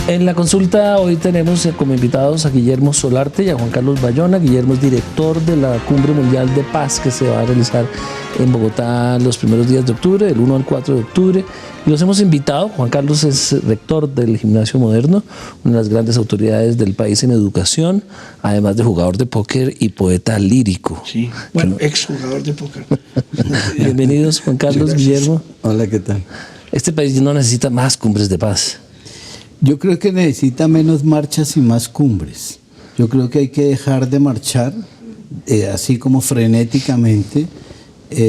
En la consulta hoy tenemos como invitados a Guillermo Solarte y a Juan Carlos Bayona. Guillermo es director de la Cumbre Mundial de Paz que se va a realizar en Bogotá los primeros días de octubre, del 1 al 4 de octubre. Y los hemos invitado. Juan Carlos es rector del Gimnasio Moderno, una de las grandes autoridades del país en educación, además de jugador de póker y poeta lírico. Sí, bueno, exjugador de póker. Bienvenidos, Juan Carlos, Guillermo. Hola, ¿qué tal? Este país no necesita más cumbres de paz. Yo creo que necesita menos marchas y más cumbres. Yo creo que hay que dejar de marchar así como frenéticamente,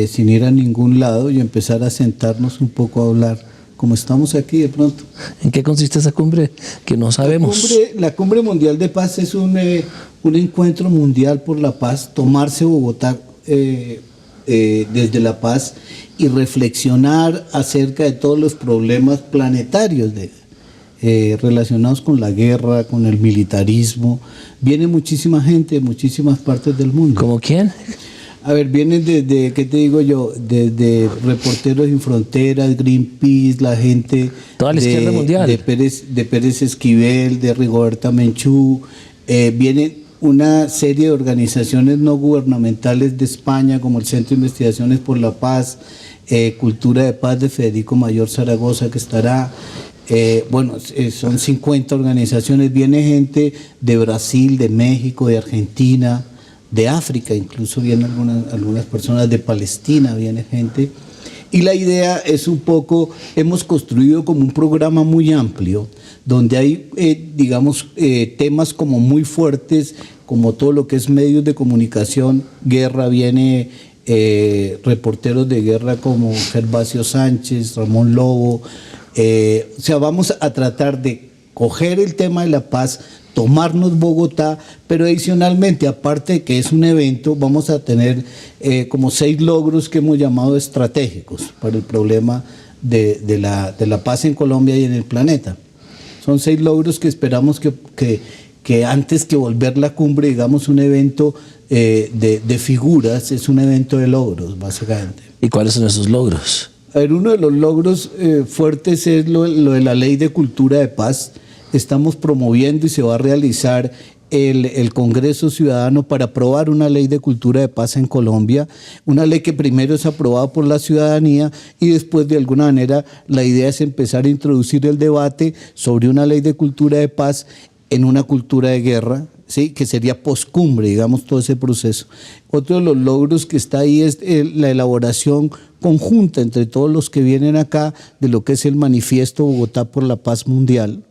sin ir a ningún lado, y empezar a sentarnos un poco a hablar, como estamos aquí de pronto. ¿En qué consiste esa cumbre? Que no sabemos. La Cumbre Mundial de Paz es un encuentro mundial por la paz, tomarse Bogotá desde la paz y reflexionar acerca de todos los problemas planetarios relacionados con la guerra, con el militarismo. Viene muchísima gente de muchísimas partes del mundo. ¿Cómo quién? A ver, vienen desde, ¿qué te digo yo? Desde Reporteros Sin Fronteras, Greenpeace, la gente toda la izquierda mundial. De Pérez Esquivel, de Rigoberta Menchú. Vienen una serie de organizaciones no gubernamentales de España, como el Centro de Investigaciones por la Paz, Cultura de Paz de Federico Mayor Zaragoza, que estará. Son 50 organizaciones. Viene gente de Brasil, de México, de Argentina, de África, incluso vienen algunas personas de Palestina, viene gente. Y la idea es un poco, hemos construido como un programa muy amplio, donde hay, temas como muy fuertes, como todo lo que es medios de comunicación, guerra, viene reporteros de guerra como Gervasio Sánchez, Ramón Lobo. Vamos a tratar de coger el tema de la paz, tomarnos Bogotá, pero adicionalmente, aparte de que es un evento, vamos a tener como 6 logros que hemos llamado estratégicos para el problema de la paz en Colombia y en el planeta. Son 6 logros que esperamos que antes que volver la cumbre, digamos, un evento de figuras, es un evento de logros, básicamente. ¿Y cuáles son esos logros? A ver, uno de los logros fuertes es lo de la Ley de Cultura de Paz. Estamos promoviendo y se va a realizar el Congreso Ciudadano para aprobar una ley de cultura de paz en Colombia, una ley que primero es aprobada por la ciudadanía y después, de alguna manera, la idea es empezar a introducir el debate sobre una ley de cultura de paz en una cultura de guerra, ¿sí? Que sería poscumbre, digamos, todo ese proceso. Otro de los logros que está ahí es la elaboración conjunta entre todos los que vienen acá de lo que es el Manifiesto Bogotá por la Paz Mundial.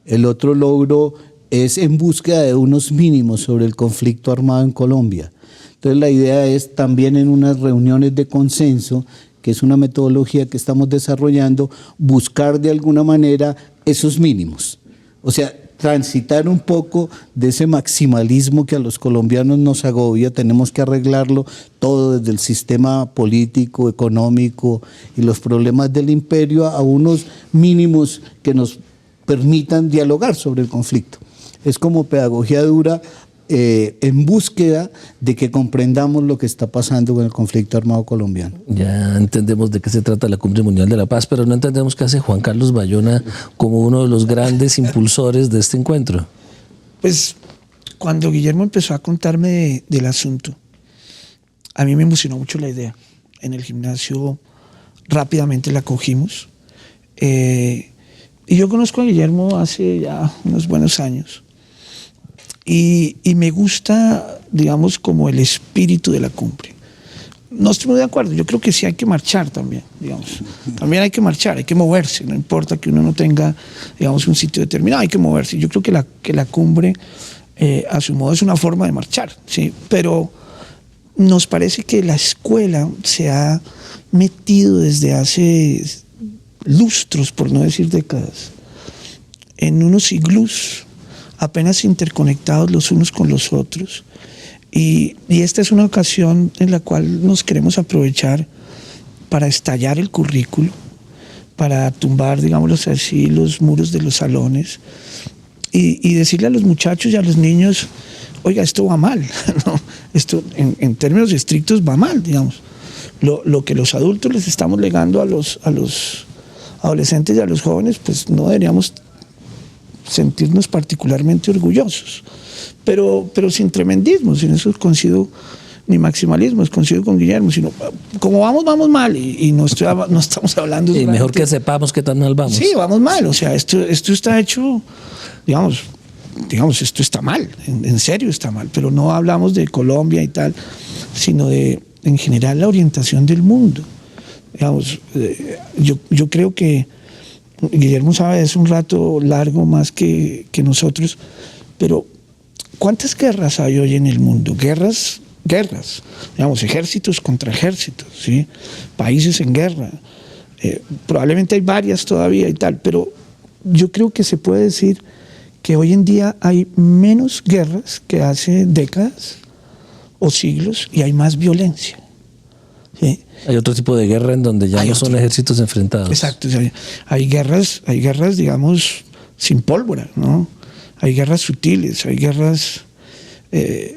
El otro logro es en búsqueda de unos mínimos sobre el conflicto armado en Colombia. Entonces la idea es también en unas reuniones de consenso, que es una metodología que estamos desarrollando, buscar de alguna manera esos mínimos. O sea, transitar un poco de ese maximalismo que a los colombianos nos agobia. Tenemos que arreglarlo todo desde el sistema político, económico y los problemas del imperio a unos mínimos que nos permitan dialogar sobre el conflicto. Es como pedagogía dura en búsqueda de que comprendamos lo que está pasando con el conflicto armado colombiano. Ya entendemos de qué se trata la Cumbre Mundial de la Paz, pero no entendemos qué hace Juan Carlos Bayona como uno de los grandes impulsores de este encuentro. Pues cuando Guillermo empezó a contarme del asunto, a mí me emocionó mucho la idea. En el gimnasio rápidamente la cogimos. Y yo conozco a Guillermo hace ya unos buenos años. Y me gusta, digamos, como el espíritu de la cumbre. No estoy muy de acuerdo, yo creo que sí hay que marchar también, digamos. También hay que marchar, hay que moverse, no importa que uno no tenga, digamos, un sitio determinado, hay que moverse. Yo creo que la cumbre, a su modo, es una forma de marchar, ¿sí? Pero nos parece que la escuela se ha metido desde hace lustros, por no decir décadas, en unos iglús apenas interconectados los unos con los otros, y esta es una ocasión en la cual nos queremos aprovechar para estallar el currículo, para tumbar, digámoslo así, los muros de los salones y decirle a los muchachos y a los niños, oiga, esto va mal, ¿no? Esto en términos estrictos va mal, digamos. Lo que los adultos les estamos legando a los adolescentes y a los jóvenes, pues no deberíamos sentirnos particularmente orgullosos, pero sin tremendismo, sin eso coincido, ni maximalismo, coincido con Guillermo, sino como vamos mal y no estamos hablando... Y mejor que sepamos que tan mal vamos. Sí, vamos mal, o sea, esto está hecho, digamos, esto está mal, en serio está mal, pero no hablamos de Colombia y tal, sino de, en general, la orientación del mundo. Digamos, yo creo que Guillermo sabe, es un rato largo más que nosotros, pero ¿cuántas guerras hay hoy en el mundo? Guerras, digamos, ejércitos contra ejércitos, ¿sí? Países en guerra. Probablemente hay varias todavía y tal, pero yo creo que se puede decir que hoy en día hay menos guerras que hace décadas o siglos y hay más violencia. ¿Sí? Hay otro tipo de guerra en donde ya no son ejércitos enfrentados. Exacto. O sea, hay guerras, digamos, sin pólvora, ¿no? Hay guerras sutiles, hay guerras,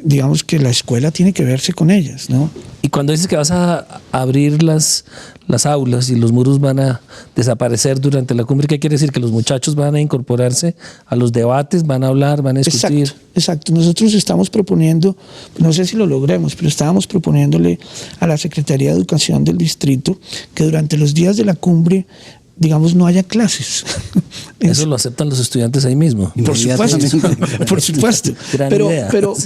digamos, que la escuela tiene que verse con ellas, ¿no? Y cuando dices que vas a abrir las aulas y los muros van a desaparecer durante la cumbre, ¿qué quiere decir? Que los muchachos van a incorporarse a los debates, van a hablar, van a discutir. Exacto. Nosotros estamos proponiendo, no sé si lo logremos, pero estábamos proponiéndole a la Secretaría de Educación del distrito que durante los días de la cumbre, digamos, no haya clases. Eso lo aceptan los estudiantes ahí mismo. Por supuesto.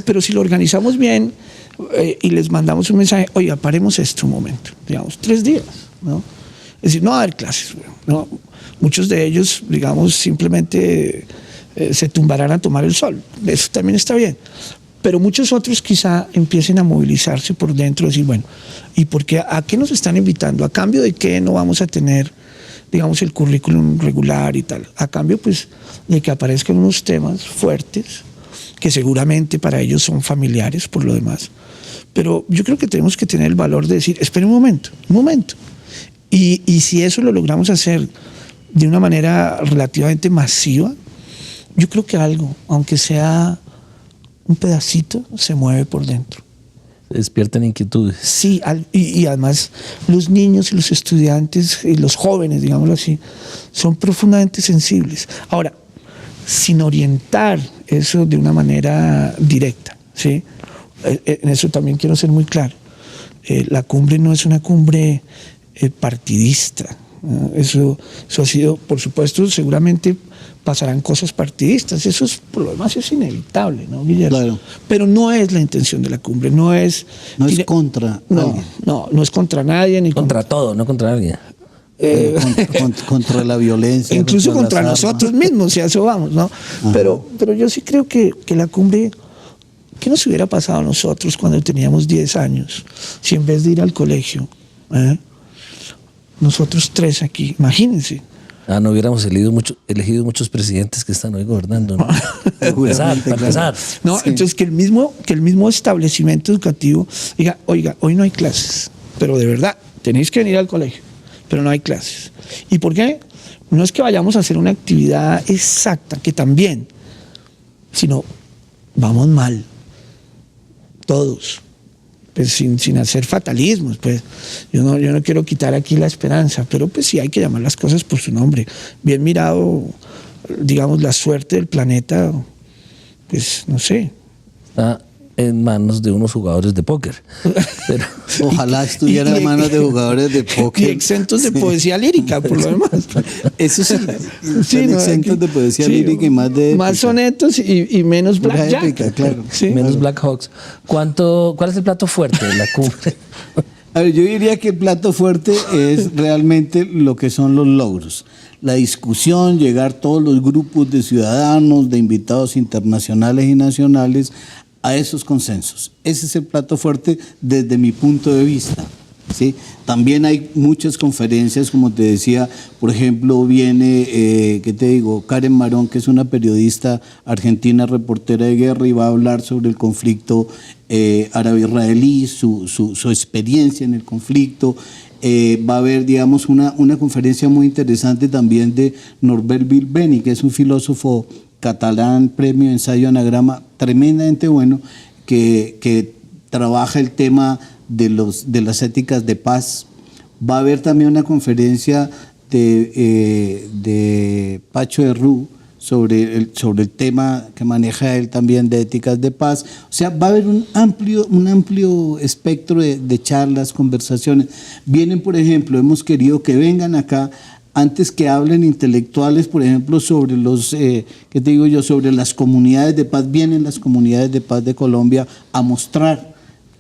Pero si lo organizamos bien y les mandamos un mensaje, oiga, paremos esto un momento, digamos, 3 días, ¿no? Es decir, no va a haber clases, ¿no? Muchos de ellos, digamos, simplemente se tumbarán a tomar el sol. Eso también está bien. Pero muchos otros quizá empiecen a movilizarse por dentro, decir, bueno, ¿y por qué? ¿A qué nos están invitando? ¿A cambio de qué no vamos a tener, digamos, el currículum regular y tal? A cambio, pues, de que aparezcan unos temas fuertes, que seguramente para ellos son familiares por lo demás. Pero yo creo que tenemos que tener el valor de decir, espera un momento. Y si eso lo logramos hacer de una manera relativamente masiva, yo creo que algo, aunque sea un pedacito, se mueve por dentro. Despiertan inquietudes. Sí, y además los niños y los estudiantes y los jóvenes, digámoslo así, son profundamente sensibles. Ahora, sin orientar eso de una manera directa, ¿sí? En eso también quiero ser muy claro. La cumbre no es una cumbre partidista. Eso ha sido, por supuesto, seguramente pasarán cosas partidistas. Eso es, por lo demás, es inevitable, ¿no, Guillermo? Claro. Pero no es la intención de la cumbre, no es contra alguien. No es contra nadie ni contra todo, no contra alguien. Contra la violencia. Incluso contra nosotros mismos, si a eso vamos, ¿no? Pero yo sí creo que la cumbre, ¿qué nos hubiera pasado a nosotros cuando teníamos 10 años? Si en vez de ir al colegio, nosotros 3 aquí, imagínense. No hubiéramos elegido muchos presidentes que están hoy gobernando, ¿no? Para empezar. No, sí. Entonces que el mismo establecimiento educativo diga, oiga, hoy no hay clases, pero de verdad, tenéis que venir al colegio, pero no hay clases. ¿Y por qué? No es que vayamos a hacer una actividad exacta, que también, sino vamos mal, todos. Pues sin hacer fatalismos, pues yo no quiero quitar aquí la esperanza, pero pues sí hay que llamar las cosas por su nombre. Bien mirado, digamos, la suerte del planeta, pues no sé. Está en manos de unos jugadores de póker. Pero ojalá estuviera en manos de jugadores de póker. Y exentos de poesía lírica, por lo demás. Eso sí, exentos de poesía lírica y más de... Más sonetos y menos blackjack. Épica, claro. Sí. Menos Black Hawks. ¿Cuál es el plato fuerte de la cumbre? A ver, yo diría que el plato fuerte es realmente lo que son los logros. La discusión, llegar todos los grupos de ciudadanos, de invitados internacionales y nacionales a esos consensos. Ese es el plato fuerte desde mi punto de vista, ¿sí? También hay muchas conferencias, como te decía, por ejemplo, viene, ¿qué te digo? Karen Marón, que es una periodista argentina, reportera de guerra, y va a hablar sobre el conflicto árabe-israelí, su experiencia en el conflicto. Va a haber, digamos, una conferencia muy interesante también de Norbert Bilbeni, que es un filósofo catalán, premio Ensayo Anagrama, tremendamente bueno, que trabaja el tema de las éticas de paz. Va a haber también una conferencia de Pacho de Rú sobre el tema que maneja él también de éticas de paz. O sea, va a haber un amplio espectro de charlas, conversaciones. Vienen, por ejemplo, hemos querido que vengan acá antes que hablen intelectuales, por ejemplo, sobre sobre las comunidades de paz. Vienen las comunidades de paz de Colombia a mostrar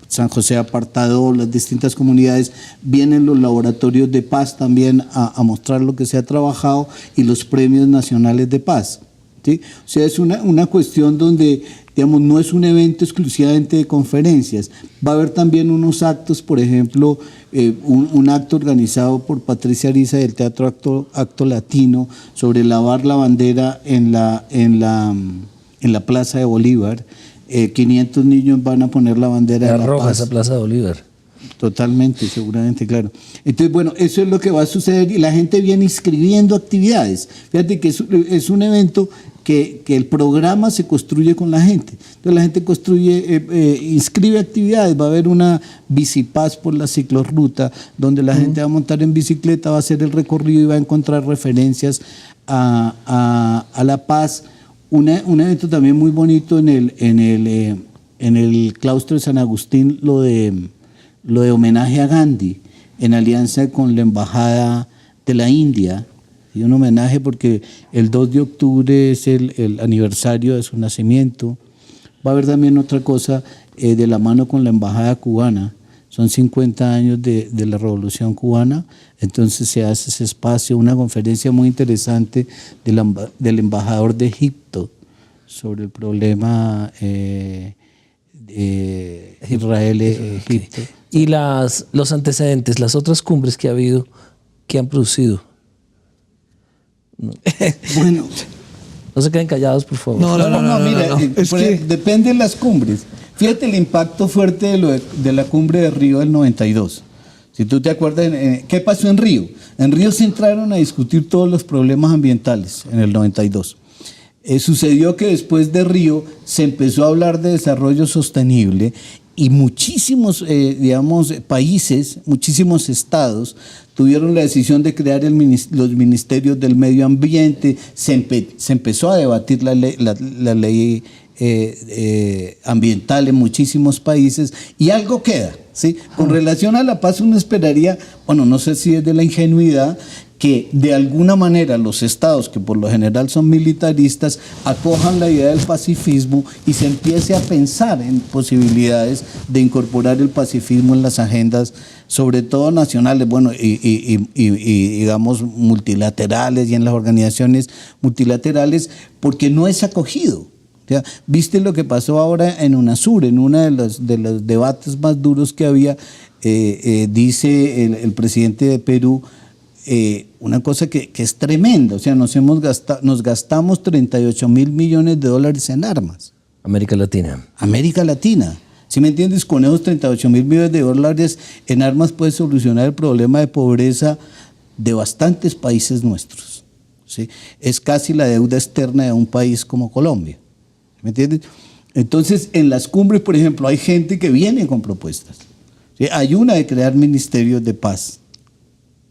San José Apartado, las distintas comunidades, vienen los laboratorios de paz también a mostrar lo que se ha trabajado y los premios nacionales de paz, ¿sí? O sea, es una cuestión donde, digamos, no es un evento exclusivamente de conferencias. Va a haber también unos actos, por ejemplo, un acto organizado por Patricia Ariza del Teatro Acto Latino sobre lavar la bandera en la Plaza de Bolívar. 500 niños van a poner la bandera de la roja, esa Plaza de Bolívar. Totalmente, seguramente, claro. Entonces, bueno, eso es lo que va a suceder y la gente viene inscribiendo actividades. Fíjate que es un evento que el programa se construye con la gente. Entonces la gente inscribe actividades. Va a haber una bicipaz por la ciclorruta, donde la gente va a montar en bicicleta, va a hacer el recorrido y va a encontrar referencias a la paz. Un evento también muy bonito en el claustro de San Agustín, lo de homenaje a Gandhi, en alianza con la Embajada de la India, y un homenaje porque el 2 de octubre es el aniversario de su nacimiento. Va a haber también otra cosa de la mano con la Embajada cubana. Son 50 años de la Revolución Cubana, entonces se hace ese espacio, una conferencia muy interesante del embajador de Egipto sobre el problema Israel-Egipto. Y los antecedentes, las otras cumbres que ha habido, que han producido. No. Bueno, no se queden callados, por favor. No, mira, depende de las cumbres. Fíjate el impacto fuerte de la cumbre de Río del 92. Si tú te acuerdas, ¿qué pasó en Río? En Río se entraron a discutir todos los problemas ambientales en el 92. Sucedió que después de Río se empezó a hablar de desarrollo sostenible y muchísimos, países, muchísimos estados tuvieron la decisión de crear los ministerios del medio ambiente. Se empezó a debatir la ley ambiental en muchísimos países y algo queda, ¿sí? Con relación a la paz uno esperaría, bueno, no sé si es de la ingenuidad, que de alguna manera los estados, que por lo general son militaristas, acojan la idea del pacifismo y se empiece a pensar en posibilidades de incorporar el pacifismo en las agendas, sobre todo nacionales, bueno, y digamos multilaterales y en las organizaciones multilaterales, porque no es acogido. ¿Viste lo que pasó ahora en UNASUR? En uno de los debates más duros que había, dice el presidente de Perú, una cosa que es tremenda. O sea, nos gastamos 38 mil millones de dólares en armas. América Latina. ¿Sí me entiendes? Con esos 38 mil millones de dólares en armas puedes solucionar el problema de pobreza de bastantes países nuestros, ¿sí? Es casi la deuda externa de un país como Colombia. ¿Me entiendes? Entonces, en las cumbres, por ejemplo, hay gente que viene con propuestas, ¿sí? Hay una de crear ministerios de paz,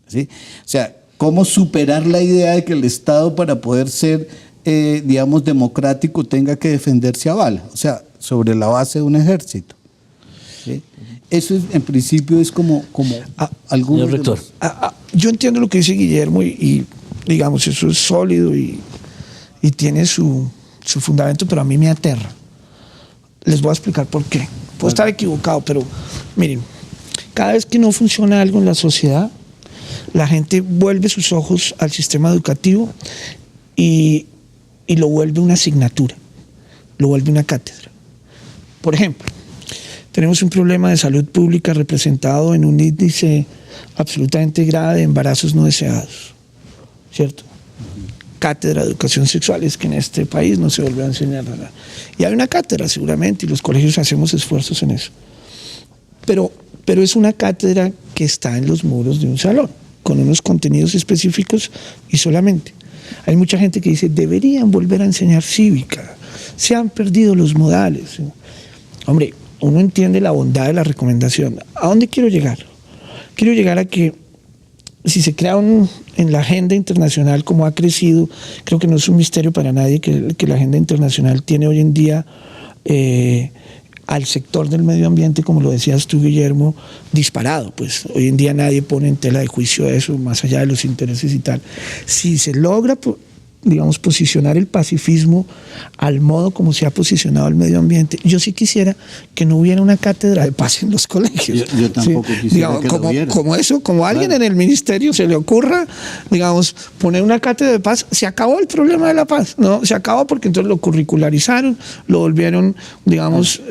¿sí? O sea, cómo superar la idea de que el Estado, para poder ser, democrático, tenga que defenderse a bala, o sea, sobre la base de un ejército, ¿sí? Eso es, en principio es como algunos... Señor rector. Yo entiendo lo que dice Guillermo y digamos, eso es sólido y tiene su fundamento, pero a mí me aterra. Les voy a explicar por qué. Puedo estar equivocado, pero miren, cada vez que no funciona algo en la sociedad, la gente vuelve sus ojos al sistema educativo y lo vuelve una asignatura, lo vuelve una cátedra. Por ejemplo, tenemos un problema de salud pública representado en un índice absolutamente grave de embarazos no deseados, ¿cierto? Cátedra de educación sexual, es que en este país no se vuelve a enseñar nada. Y hay una cátedra seguramente, y los colegios hacemos esfuerzos en eso. Pero es una cátedra que está en los muros de un salón, con unos contenidos específicos y solamente. Hay mucha gente que dice, deberían volver a enseñar cívica, se han perdido los modales. Hombre, uno entiende la bondad de la recomendación. ¿A dónde quiero llegar? Quiero llegar a que si se crea en la agenda internacional como ha crecido, creo que no es un misterio para nadie que la agenda internacional tiene hoy en día al sector del medio ambiente, como lo decías tú, Guillermo, disparado. Pues hoy en día nadie pone en tela de juicio eso, más allá de los intereses y tal. Si se logra, digamos, posicionar el pacifismo al modo como se ha posicionado el medio ambiente, yo sí quisiera que no hubiera una cátedra de paz en los colegios. Yo tampoco quisiera, digamos, que lo hubiera. Como alguien en el ministerio se le ocurra, digamos, poner una cátedra de paz, se acabó el problema de la paz, ¿no? Se acabó porque entonces lo curricularizaron, lo volvieron, digamos,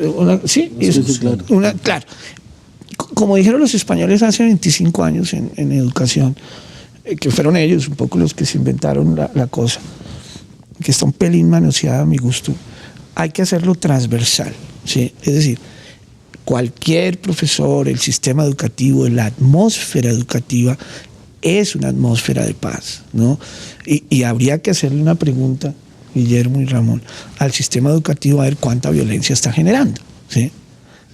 claro. Como dijeron los españoles hace 25 años en educación, que fueron ellos un poco los que se inventaron la cosa, que está un pelín manoseada a mi gusto, hay que hacerlo transversal, ¿sí? Es decir, cualquier profesor, el sistema educativo, la atmósfera educativa es una atmósfera de paz, ¿no? Y habría que hacerle una pregunta, Guillermo y Ramón, al sistema educativo a ver cuánta violencia está generando, ¿sí?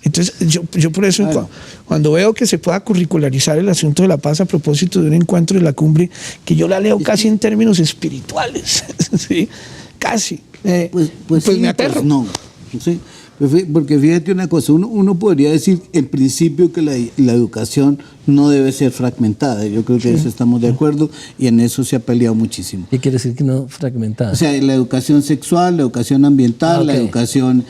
Entonces, yo por eso, cuando veo que se pueda curricularizar el asunto de la paz a propósito de un encuentro de la cumbre, que yo la leo casi en términos espirituales, ¿sí? Casi. Pues sí, me aterro. Pues no, ¿sí? Porque fíjate una cosa, uno podría decir en principio que la educación no debe ser fragmentada. Yo creo que eso estamos de acuerdo y en eso se ha peleado muchísimo. ¿Qué quiere decir que no fragmentada? O sea, la educación sexual, la educación ambiental, la educación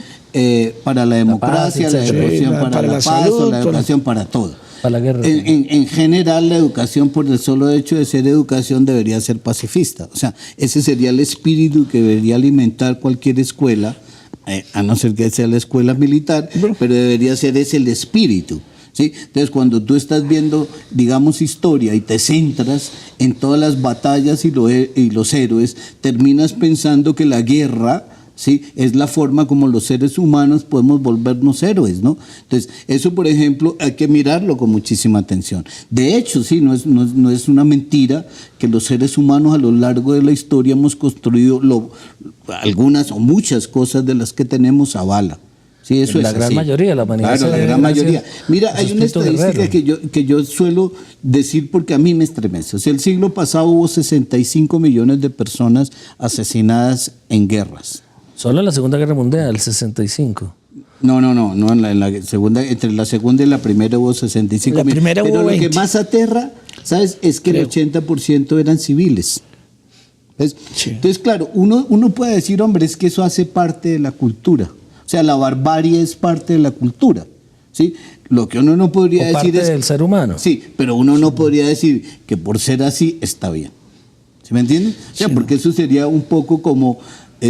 para la democracia, la educación para la paz, salud, la educación para todo. Para la guerra. En general, la educación, por el solo hecho de ser educación, debería ser pacifista. O sea, ese sería el espíritu que debería alimentar cualquier escuela, a no ser que sea la escuela militar, pero debería ser ese el espíritu. ¿Sí? Entonces, cuando tú estás viendo, digamos, historia y te centras en todas las batallas y los héroes, terminas pensando que la guerra, ¿sí?, es la forma como los seres humanos podemos volvernos héroes, ¿no? Entonces, eso, por ejemplo, hay que mirarlo con muchísima atención. De hecho, sí, no es una mentira que los seres humanos a lo largo de la historia hemos construido algunas o muchas cosas de las que tenemos a bala. Sí, eso la es gran así. Mayoría, la humanidad. Claro, la gran mayoría. Mira, hay una estadística que yo suelo decir porque a mí me estremece. O sea, el siglo pasado hubo 65 millones de personas asesinadas en guerras. Solo en la Segunda Guerra Mundial, 65. No, en la segunda, entre la segunda y la primera hubo 65 millones. Pero lo que más aterra, ¿sabes?, es que el 80% eran civiles. Sí. Entonces, claro, uno puede decir, hombre, es que eso hace parte de la cultura. O sea, la barbarie es parte de la cultura, ¿sí? Lo que uno no podría decir es... parte del ser humano. Sí, pero uno no podría decir que por ser así está bien. ¿Sí me entiendes? O sea, porque eso sería un poco como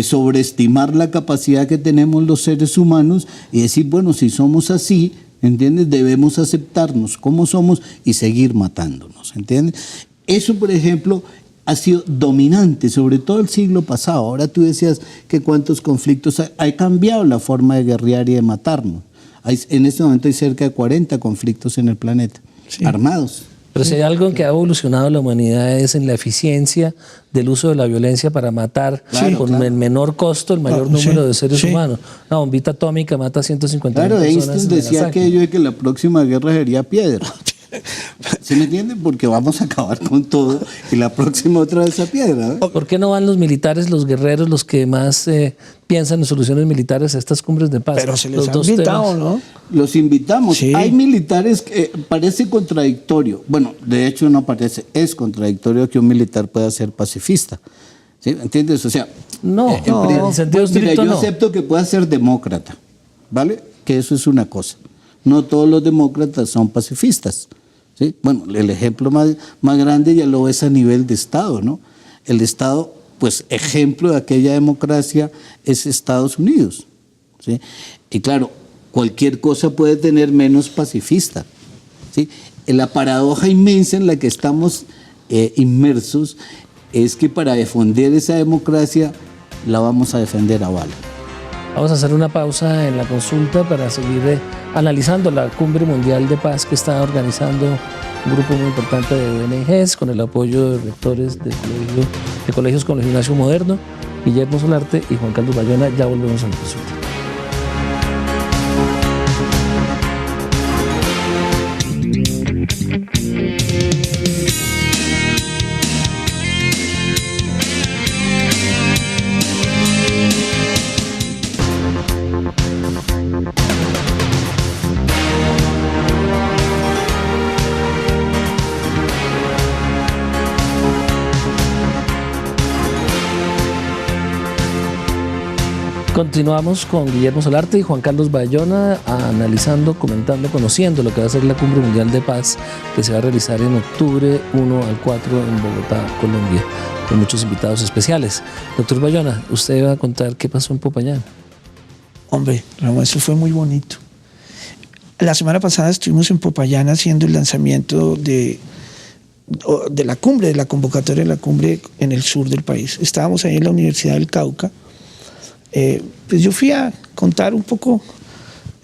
sobreestimar la capacidad que tenemos los seres humanos y decir, bueno, si somos así, ¿entiendes?, debemos aceptarnos como somos y seguir matándonos, ¿entiendes? Eso, por ejemplo, ha sido dominante, sobre todo el siglo pasado. Ahora tú decías que cuántos conflictos ha cambiado la forma de guerrear y de matarnos. En este momento hay cerca de 40 conflictos en el planeta, armados. Pero si hay algo en que ha evolucionado la humanidad es en la eficiencia del uso de la violencia para matar con el menor costo el mayor número de seres humanos. Una bombita atómica mata 150 personas. Claro, Einstein decía aquello de que la próxima guerra sería piedra. ¿Se me entiende? Porque vamos a acabar con todo y la próxima otra vez a piedra, ¿eh? ¿Por qué no van los militares, los guerreros, los que más piensan en soluciones militares a estas cumbres de paz? Pero se les ha invitado, ¿no? Los invitamos. Sí. Hay militares que parece contradictorio. Bueno, de hecho no parece, es contradictorio que un militar pueda ser pacifista. ¿Sí? ¿Entiendes? O sea, en sentido estricto yo acepto que pueda ser demócrata, ¿vale? Que eso es una cosa. No todos los demócratas son pacifistas. ¿Sí? Bueno, el ejemplo más grande ya lo ves a nivel de Estado, ¿no? El Estado, pues ejemplo de aquella democracia es Estados Unidos, ¿sí? Y claro, cualquier cosa puede tener menos pacifista, ¿sí? La paradoja inmensa en la que estamos inmersos es que para defender esa democracia la vamos a defender a bala. Vamos a hacer una pausa en la consulta para seguir analizando la Cumbre Mundial de Paz que está organizando un grupo muy importante de ONGs con el apoyo de rectores del Colegio de Colegios con el Gimnasio Moderno, Guillermo Solarte y Juan Carlos Bayona. Ya volvemos a la consulta. Continuamos con Guillermo Solarte y Juan Carlos Bayona analizando, comentando, conociendo lo que va a ser la Cumbre Mundial de Paz que se va a realizar en octubre 1 al 4 en Bogotá, Colombia, con muchos invitados especiales. Doctor Bayona, usted va a contar qué pasó en Popayán. Hombre, Ramón, eso fue muy bonito. La semana pasada estuvimos en Popayán haciendo el lanzamiento de la cumbre, de la convocatoria de la cumbre en el sur del país. Estábamos ahí en la Universidad del Cauca. Pues yo fui a contar un poco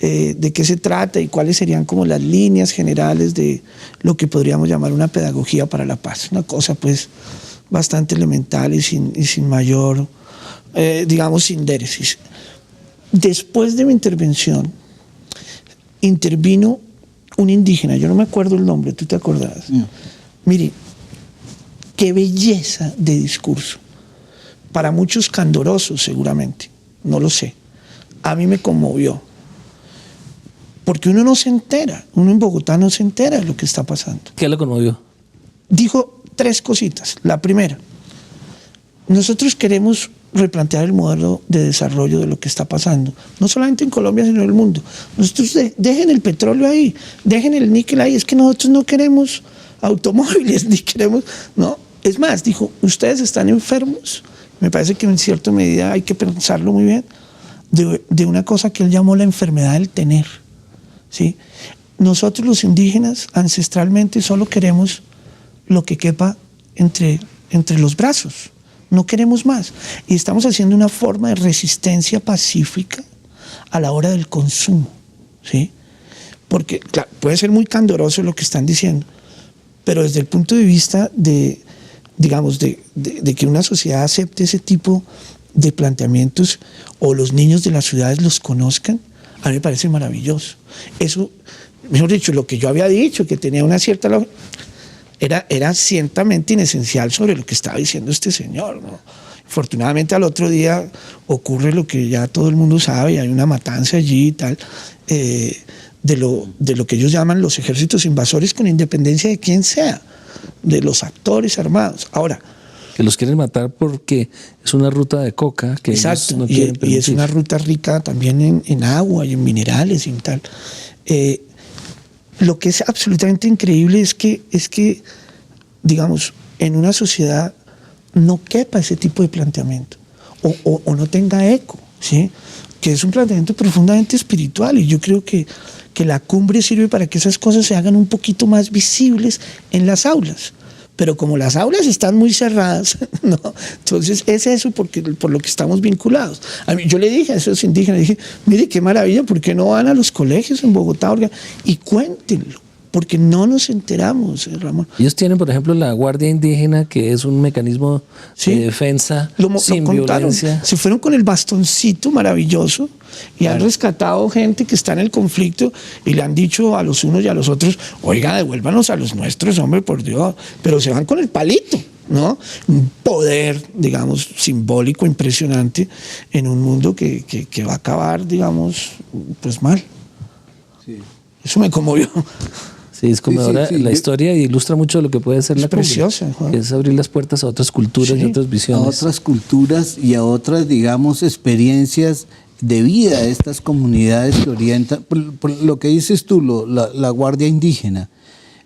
de qué se trata y cuáles serían como las líneas generales de lo que podríamos llamar una pedagogía para la paz. Una cosa pues bastante elemental y sin mayor, digamos, sin déresis. Después de mi intervención, intervino un indígena, yo no me acuerdo el nombre, ¿tú te acordás? Mire, qué belleza de discurso. Para muchos candorosos seguramente, no lo sé. A mí me conmovió. Porque uno no se entera, uno en Bogotá no se entera de lo que está pasando. ¿Qué le conmovió? Dijo 3 cositas. La primera, nosotros queremos replantear el modelo de desarrollo de lo que está pasando, no solamente en Colombia, sino en el mundo. Nosotros dejen el petróleo ahí, dejen el níquel ahí, es que nosotros no queremos automóviles, ni queremos, no. Es más, dijo, ustedes están enfermos. Me parece que en cierta medida hay que pensarlo muy bien, de una cosa que él llamó la enfermedad del tener, ¿sí? Nosotros los indígenas ancestralmente solo queremos lo que quepa entre los brazos, no queremos más. Y estamos haciendo una forma de resistencia pacífica a la hora del consumo, ¿sí? Porque, claro, puede ser muy candoroso lo que están diciendo, pero desde el punto de vista de que una sociedad acepte ese tipo de planteamientos o los niños de las ciudades los conozcan, a mí me parece maravilloso. Eso, mejor dicho, lo que yo había dicho, que tenía una cierta lógica, era ciertamente inesencial sobre lo que estaba diciendo este señor, ¿no? Afortunadamente al otro día ocurre lo que ya todo el mundo sabe, hay una matanza allí y tal, de lo que ellos llaman los ejércitos invasores, con independencia de quién sea, de los actores armados. Ahora, que los quieren matar porque es una ruta de coca que exacto, ellos no quieren permitir. Y es una ruta rica también en agua y en minerales y tal. Lo que es absolutamente increíble es que, digamos, en una sociedad no quepa ese tipo de planteamiento o no tenga eco, ¿sí? Que es un planteamiento profundamente espiritual, y yo creo que la cumbre sirve para que esas cosas se hagan un poquito más visibles en las aulas. Pero como las aulas están muy cerradas, ¿no? Entonces es eso por lo que estamos vinculados. Yo le dije a esos indígenas, dije, mire qué maravilla, ¿por qué no van a los colegios en Bogotá y cuéntenlo? Porque no nos enteramos, Ramón. Ellos tienen, por ejemplo, la Guardia Indígena, que es un mecanismo de defensa sin violencia. Se fueron con el bastoncito maravilloso y han rescatado gente que está en el conflicto y le han dicho a los unos y a los otros, oiga, devuélvanos a los nuestros, hombre, por Dios. Pero se van con el palito, ¿no? Un poder, digamos, simbólico impresionante en un mundo que va a acabar, digamos, pues mal. Sí. Eso me conmovió. Sí, es conmovedora la historia, y ilustra mucho lo que puede ser la cumbre. Preciosa, que es abrir las puertas a otras culturas y otras visiones. A otras culturas y a otras, digamos, experiencias de vida de estas comunidades que orientan. Por lo que dices tú, la Guardia Indígena.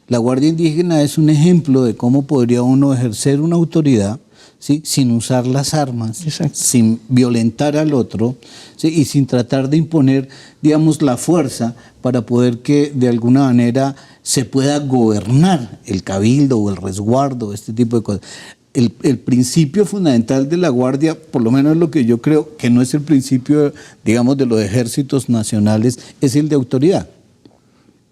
La Guardia Indígena es un ejemplo de cómo podría uno ejercer una autoridad, ¿sí? Sin usar las armas, exacto, sin violentar al otro, ¿sí? Y sin tratar de imponer, digamos, la fuerza para poder que de alguna manera se pueda gobernar el cabildo o el resguardo, este tipo de cosas. El principio fundamental de la Guardia, por lo menos lo que yo creo que no es el principio, digamos, de los ejércitos nacionales, es el de autoridad.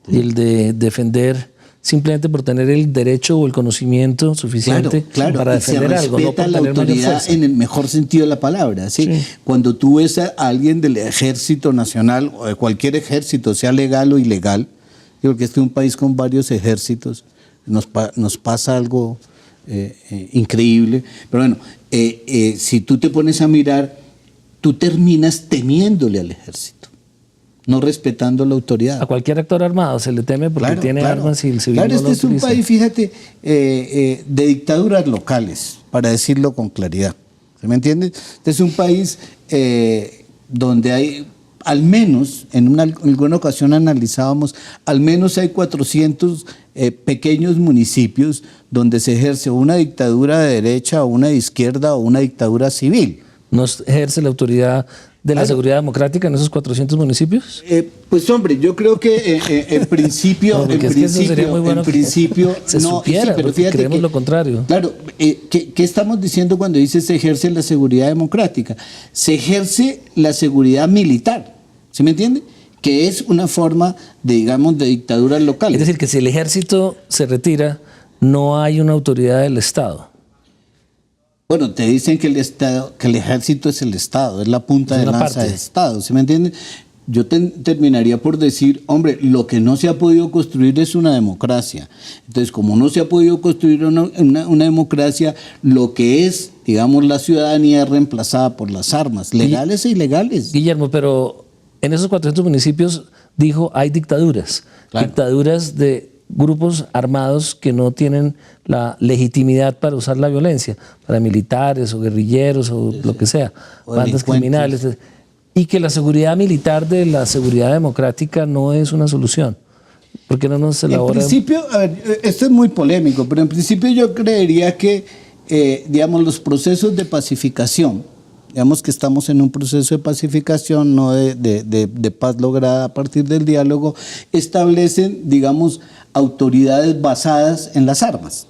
Y el de defender simplemente por tener el derecho o el conocimiento suficiente para defender algo, no por la tener mayor autoridad fuerza. en el mejor sentido de la palabra. ¿sí? Cuando tú ves a alguien del Ejército Nacional o de cualquier ejército, sea legal o ilegal, porque este es un país con varios ejércitos, nos pasa algo increíble, pero bueno, si tú te pones a mirar, tú terminas temiéndole al ejército, no respetando la autoridad. A cualquier actor armado se le teme porque tiene armas y el civil no lo este es un utiliza. país, fíjate, de dictaduras locales, para decirlo con claridad. ¿Se me entiende? Este es un país donde hay, al menos, en alguna ocasión analizábamos, al menos hay 400 pequeños municipios donde se ejerce una dictadura de derecha o una de izquierda o una dictadura civil. ¿No ejerce la autoridad de la seguridad democrática en esos 400 municipios? Pues hombre, yo creo que en principio, no, se supiera, pero fíjate creemos lo contrario. Claro, ¿qué estamos diciendo cuando dice se ejerce la seguridad democrática? Se ejerce la seguridad militar, ¿sí me entiende? Que es una forma de, digamos, de dictadura local. Es decir, que si el ejército se retira, no hay una autoridad del Estado. Bueno, te dicen que el ejército es el Estado, es la punta de lanza del Estado, ¿sí me entiendes? Yo terminaría por decir, hombre, lo que no se ha podido construir es una democracia. Entonces, como no se ha podido construir una democracia, lo que es, digamos, la ciudadanía es reemplazada por las armas, legales e ilegales. Guillermo, pero en esos 400 municipios, dijo, hay dictaduras. Claro. Dictaduras de grupos armados que no tienen la legitimidad para usar la violencia, para militares o guerrilleros o lo que sea, bandas criminales, y que la seguridad militar de la seguridad democrática no es una solución. ¿Por qué no nos elabora? En principio, a ver, esto es muy polémico, pero en principio yo creería que, digamos, los procesos de pacificación, digamos que estamos en un proceso de pacificación, no de paz lograda a partir del diálogo, establecen, digamos, autoridades basadas en las armas.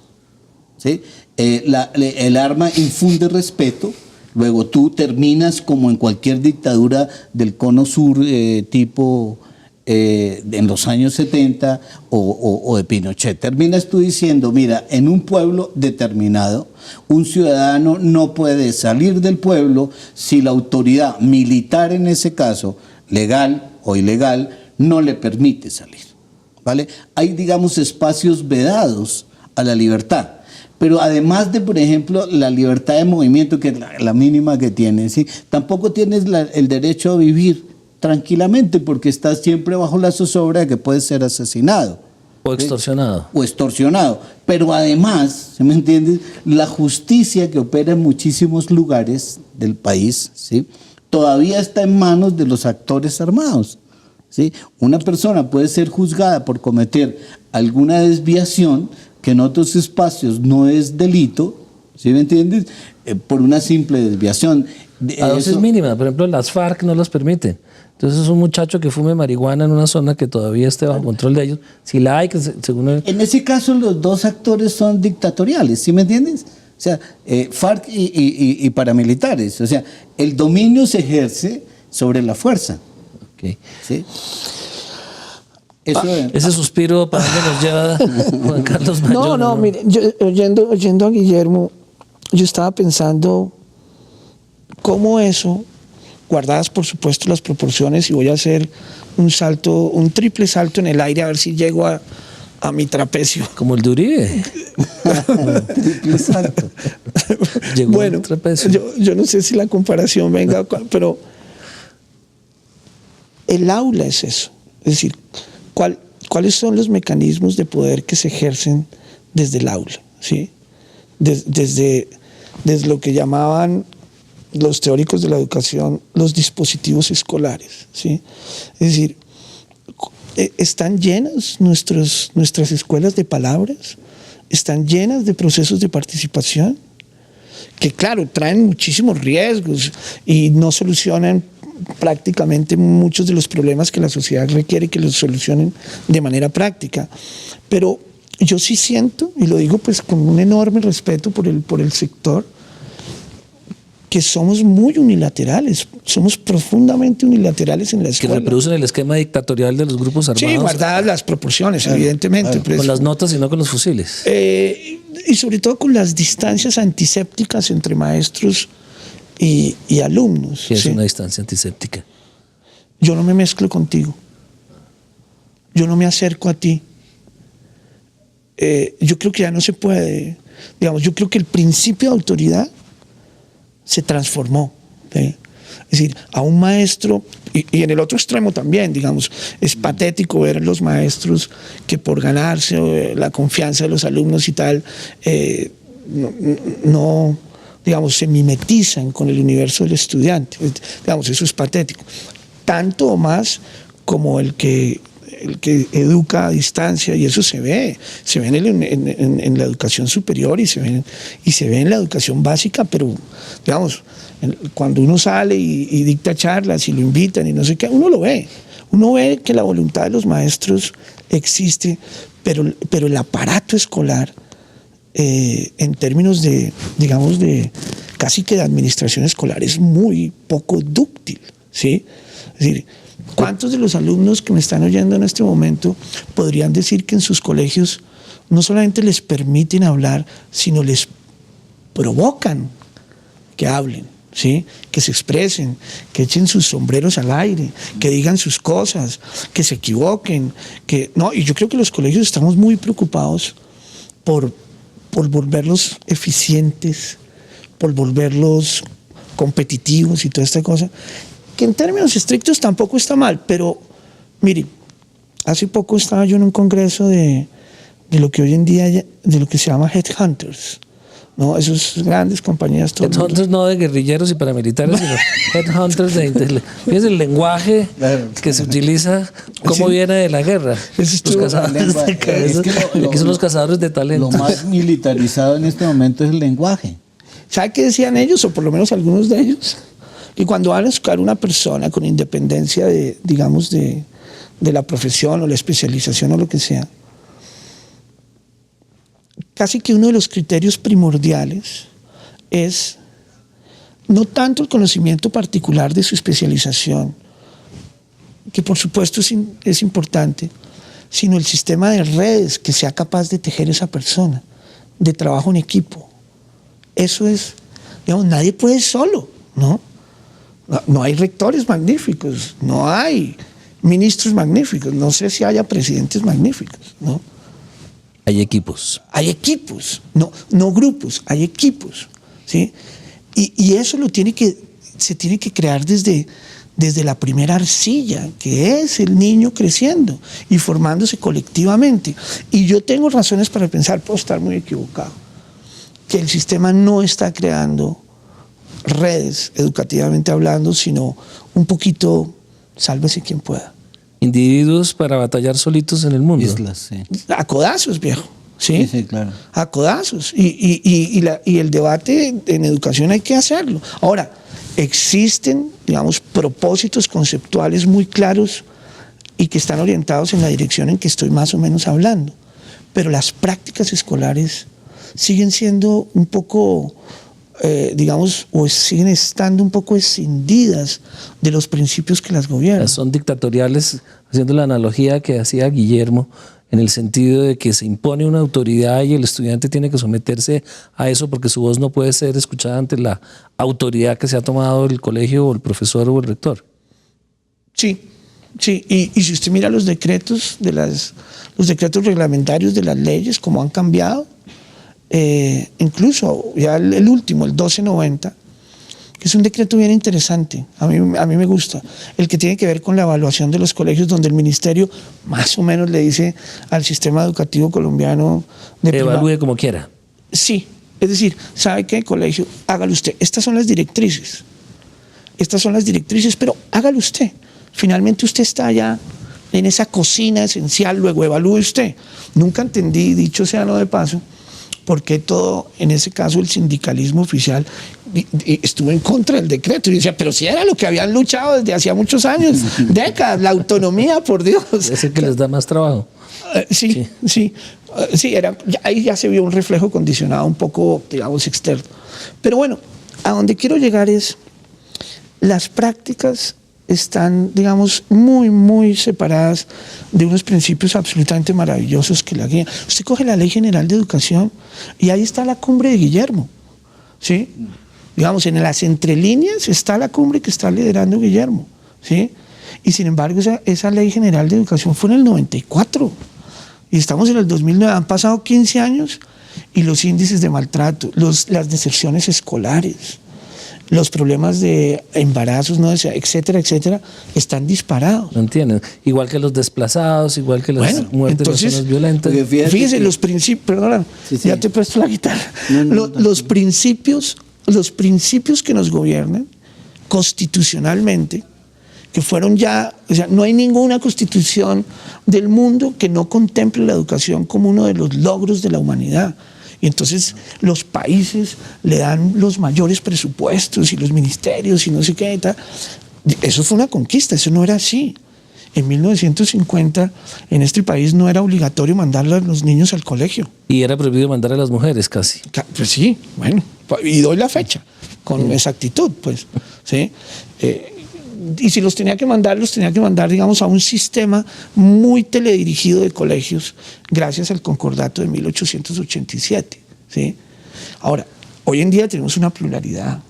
¿Sí? El arma infunde respeto, luego tú terminas como en cualquier dictadura del cono sur, tipo en los años 70 o de Pinochet. Terminas tú diciendo, mira, en un pueblo determinado, un ciudadano no puede salir del pueblo si la autoridad militar, en ese caso, legal o ilegal, no le permite salir. ¿Vale? Hay, digamos, espacios vedados a la libertad. Pero además de, por ejemplo, la libertad de movimiento, que es la mínima que tienes, ¿sí? Tampoco tienes el derecho a vivir tranquilamente porque estás siempre bajo la zozobra de que puedes ser asesinado. O extorsionado. ¿Sí? O extorsionado. Pero además, ¿sí me entiendes? La justicia que opera en muchísimos lugares del país, ¿sí? Todavía está en manos de los actores armados. ¿Sí? Una persona puede ser juzgada por cometer alguna desviación que en otros espacios no es delito, ¿sí me entiendes? Por una simple desviación. A dosis mínimas, por ejemplo, las FARC no las permiten. Entonces es un muchacho que fume marihuana en una zona que todavía esté bajo control de ellos. Si la hay, que según En ese caso los dos actores son dictatoriales, ¿sí me entiendes? O sea, FARC y paramilitares. O sea, el dominio se sobre la fuerza. Okay. ¿Sí? Ese suspiro para dónde nos lleva Juan Carlos Bayona. No, mire, yo, oyendo a Guillermo, yo estaba pensando cómo eso, guardadas por supuesto las proporciones, y voy a hacer un triple salto en el aire a ver si llego a mi trapecio. Como el de Uribe. Triple salto. Bueno, yo no sé si la comparación venga, pero el aula es eso. Es decir, ¿cuáles son los mecanismos de poder que se ejercen desde el aula? ¿Sí? Desde lo que llamaban los teóricos de la educación los dispositivos escolares. ¿Sí? Es decir, están llenas nuestras escuelas de palabras, están llenas de procesos de participación que, claro, traen muchísimos riesgos y no solucionan prácticamente muchos de los problemas que la sociedad requiere que los solucionen de manera práctica. Pero yo sí siento, y lo digo pues con un enorme respeto por el sector, que somos muy unilaterales, somos profundamente unilaterales en la Que escuela. reproducen el esquema dictatorial de los grupos armados. Sí, guardadas las proporciones, evidentemente. Pues, Con las notas y no con los fusiles. y sobre todo con las distancias antisépticas entre maestros y alumnos. Que es ¿sí? una distancia antiséptica. Yo no me mezclo contigo. Yo no me acerco a ti. Yo creo que ya no se puede. Digamos, yo creo que el principio de autoridad se transformó. ¿sí? Es decir, a un maestro, y en el otro extremo también, digamos, es patético ver a los maestros que por ganarse la confianza de los alumnos y tal, no, digamos, se mimetizan con el universo del estudiante. Digamos, eso es patético. Tanto o más como el que educa a distancia, y eso se ve en la educación superior y se ve en la educación básica, pero digamos, cuando uno sale y dicta charlas y lo invitan y no sé qué, uno ve que la voluntad de los maestros existe, pero el aparato escolar, en términos de, digamos, de casi que de administración escolar, es muy poco dúctil, ¿sí? Es decir, ¿cuántos de los alumnos que me están oyendo en este momento podrían decir que en sus colegios no solamente les permiten hablar, sino les provocan que hablen, ¿sí? Que se expresen, que echen sus sombreros al aire, que digan sus cosas, que se equivoquen? Y yo creo que los colegios estamos muy preocupados por volverlos eficientes, por volverlos competitivos y toda esta cosa, que en términos estrictos tampoco está mal, pero mire, hace poco estaba yo en un congreso de lo que hoy en día, de lo que se llama headhunters, ¿no? Esas grandes compañías. Headhunters no de guerrilleros y paramilitares, sino headhunters de fíjese el lenguaje que se utiliza, cómo viene de la guerra. Los cazadores de cabeza, aquí son los cazadores de talento. Lo más militarizado en este momento es el lenguaje. ¿Sabe qué decían ellos, o por lo menos algunos de ellos? Que cuando van a buscar una persona con independencia de, digamos, de la profesión o la especialización o lo que sea, casi que uno de los criterios primordiales es no tanto el conocimiento particular de su especialización, que por supuesto es importante, sino el sistema de redes que sea capaz de tejer esa persona, de trabajo en equipo. Eso es, digamos, nadie puede solo, ¿no? No hay rectores magníficos, no hay ministros magníficos, no sé si haya presidentes magníficos, ¿no? Hay equipos. Hay equipos, no grupos, hay equipos, ¿sí? Y eso se tiene que crear desde la primera arcilla, que es el niño creciendo y formándose colectivamente. Y yo tengo razones para pensar, puedo estar muy equivocado, que el sistema no está creando redes, educativamente hablando, sino un poquito, sálvese quien pueda. Individuos para batallar solitos en el mundo. Islas, sí. A codazos, viejo. ¿Sí? Sí, claro. A codazos. Y el debate en educación hay que hacerlo. Ahora, existen, digamos, propósitos conceptuales muy claros y que están orientados en la dirección en que estoy más o menos hablando. Pero las prácticas escolares siguen siendo un poco, digamos, o siguen estando un poco escindidas de los principios que las gobiernan. Son dictatoriales, haciendo la analogía que hacía Guillermo, en el sentido de que se impone una autoridad y el estudiante tiene que someterse a eso porque su voz no puede ser escuchada ante la autoridad que se ha tomado el colegio o el profesor o el rector. Sí, sí, y si usted mira los decretos los decretos reglamentarios de las leyes, como han cambiado, incluso ya el último, el 1290, que es un decreto bien interesante, a mí me gusta, el que tiene que ver con la evaluación de los colegios, donde el ministerio más o menos le dice al sistema educativo colombiano evalúe como quiera. Sí, es decir, ¿sabe qué, colegio? Hágalo usted. Estas son las directrices, pero hágalo usted. Finalmente usted está allá en esa cocina esencial, luego evalúe usted. Nunca entendí, dicho sea no de paso, por qué todo, en ese caso el sindicalismo oficial estuvo en contra del decreto. Y decía, pero si era lo que habían luchado desde hacía muchos años, décadas, la autonomía, por Dios. Es el que les da más trabajo. Sí, ahí ya se vio un reflejo condicionado un poco, digamos, externo. Pero bueno, a donde quiero llegar es, las prácticas están, digamos, muy, muy separadas de unos principios absolutamente maravillosos que la guían. Usted coge la Ley General de Educación y ahí está la cumbre de Guillermo, ¿sí? Digamos, en las entrelíneas está la cumbre que está liderando Guillermo, ¿sí? Y sin embargo, esa Ley General de Educación fue en el 94 y estamos en el 2009, han pasado 15 años y los índices de maltrato, las deserciones escolares, los problemas de embarazos, ¿no? Etcétera, etcétera, están disparados. No entienden. Igual que los desplazados, igual que las muertes en zonas violentas. Fíjese, los principios, perdona, ya te presto la guitarra. Los principios que nos gobiernan constitucionalmente, que fueron ya, o sea, no hay ninguna constitución del mundo que no contemple la educación como uno de los logros de la humanidad. Y entonces los países le dan los mayores presupuestos y los ministerios y no sé qué y tal. Eso fue una conquista, eso no era así. En 1950 en este país no era obligatorio mandar a los niños al colegio. Y era prohibido mandar a las mujeres casi. Pues sí, bueno, y doy la fecha con exactitud, pues, ¿sí? Y si los tenía que mandar, digamos, a un sistema muy teledirigido de colegios, gracias al concordato de 1887, ¿sí? Ahora, hoy en día tenemos una pluralidad,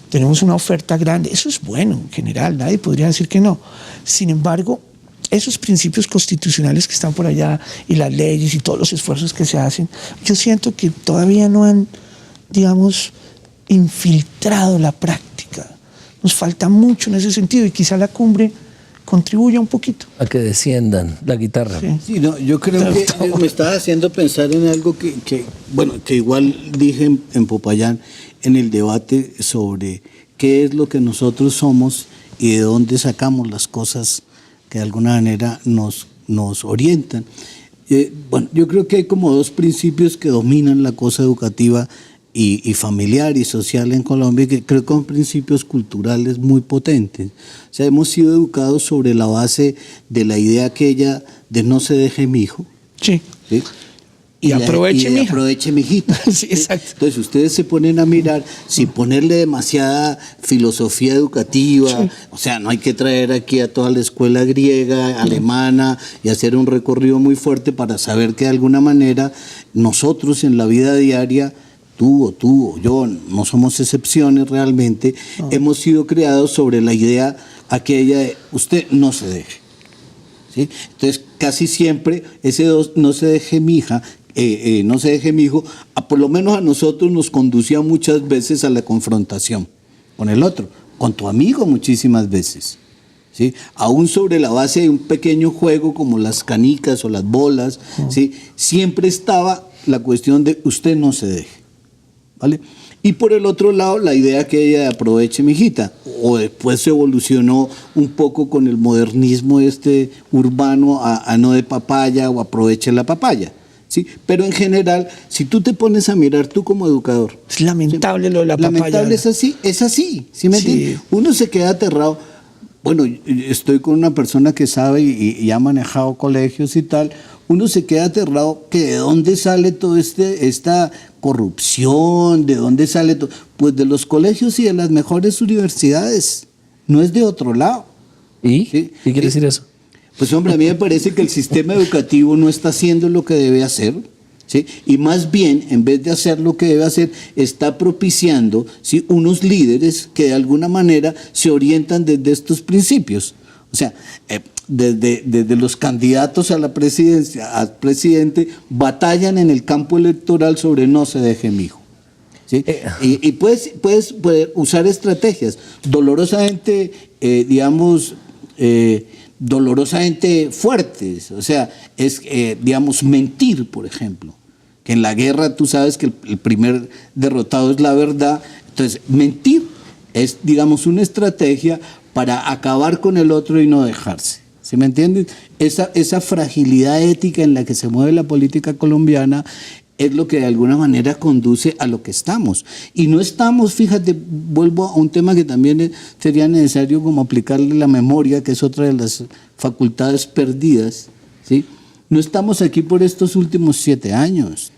tenemos una oferta grande, eso es bueno en general, nadie podría decir que no. Sin embargo, esos principios constitucionales que están por allá y las leyes y todos los esfuerzos que se hacen, yo siento que todavía no han, digamos, infiltrado la práctica. Nos falta mucho en ese sentido y quizá la cumbre contribuya un poquito. A que desciendan la guitarra. Sí, no, yo creo que me estaba haciendo pensar en algo que igual dije en Popayán, en el debate sobre qué es lo que nosotros somos y de dónde sacamos las cosas que de alguna manera nos orientan. Yo creo que hay como dos principios que dominan la cosa educativa y familiar y social en Colombia, que creo que son principios culturales muy potentes. O sea, hemos sido educados sobre la base de la idea aquella de no se deje mi hijo. Sí. ¿Sí? Y aproveche mi hija. Aproveche mi hijita. Sí, exacto. Entonces ustedes se ponen a mirar sin ponerle demasiada filosofía educativa, sí. O sea, no hay que traer aquí a toda la escuela griega, alemana y hacer un recorrido muy fuerte para saber que de alguna manera nosotros en la vida diaria, tú o yo, no somos excepciones realmente, hemos sido creados sobre la idea aquella de usted no se deje. ¿Sí? Entonces casi siempre ese no se deje mi hija, no se deje mi hijo, por lo menos a nosotros nos conducía muchas veces a la confrontación con el otro, con tu amigo muchísimas veces, ¿sí? Aún sobre la base de un pequeño juego como las canicas o las bolas, ¿sí? Siempre estaba la cuestión de usted no se deje, ¿vale? Y por el otro lado, la idea que ella aproveche mi hijita, o después se evolucionó un poco con el modernismo urbano a no de papaya o aproveche la papaya, ¿sí? Pero en general, si tú te pones a mirar tú como educador, es lamentable, ¿sí? Lo de la papaya. Lamentable es así, ¿sí me entiendes? Uno se queda aterrado. Bueno, estoy con una persona que sabe y ha manejado colegios y tal. Uno se queda aterrado que de dónde sale toda esta corrupción, de dónde sale todo. Pues de los colegios y de las mejores universidades, no es de otro lado. ¿Y? ¿Sí? ¿Qué quiere decir eso? Pues hombre, a mí me parece que el sistema educativo no está haciendo lo que debe hacer, ¿sí? Y más bien, en vez de hacer lo que debe hacer, está propiciando, ¿sí?, unos líderes que de alguna manera se orientan desde estos principios. O sea, desde los candidatos a la presidencia, al presidente, batallan en el campo electoral sobre no se deje mi hijo, ¿sí? Y puedes usar estrategias dolorosamente, dolorosamente fuertes. O sea, digamos, mentir, por ejemplo. Que en la guerra tú sabes que el primer derrotado es la verdad. Entonces, mentir es, digamos, una estrategia para acabar con el otro y no dejarse. ¿Sí me entiendes? Esa fragilidad ética en la que se mueve la política colombiana es lo que de alguna manera conduce a lo que estamos. Y no estamos, fíjate, vuelvo a un tema que también sería necesario como aplicarle la memoria, que es otra de las facultades perdidas, ¿sí? No estamos aquí por estos últimos 7 años,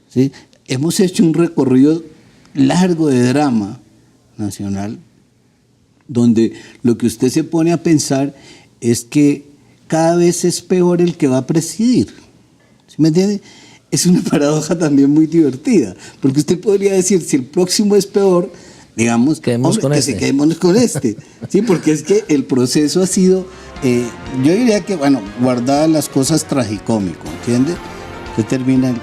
¿sí? Hemos hecho un recorrido largo de drama nacional, donde lo que usted se pone a pensar es que cada vez es peor el que va a presidir. ¿Sí me entiende? Es una paradoja también muy divertida, porque usted podría decir, si el próximo es peor, digamos, quedémonos con este. Quedémonos con este. Sí, porque es que el proceso ha sido, yo diría que, bueno, guardadas las cosas tragicómico, ¿entiende? Usted termina el...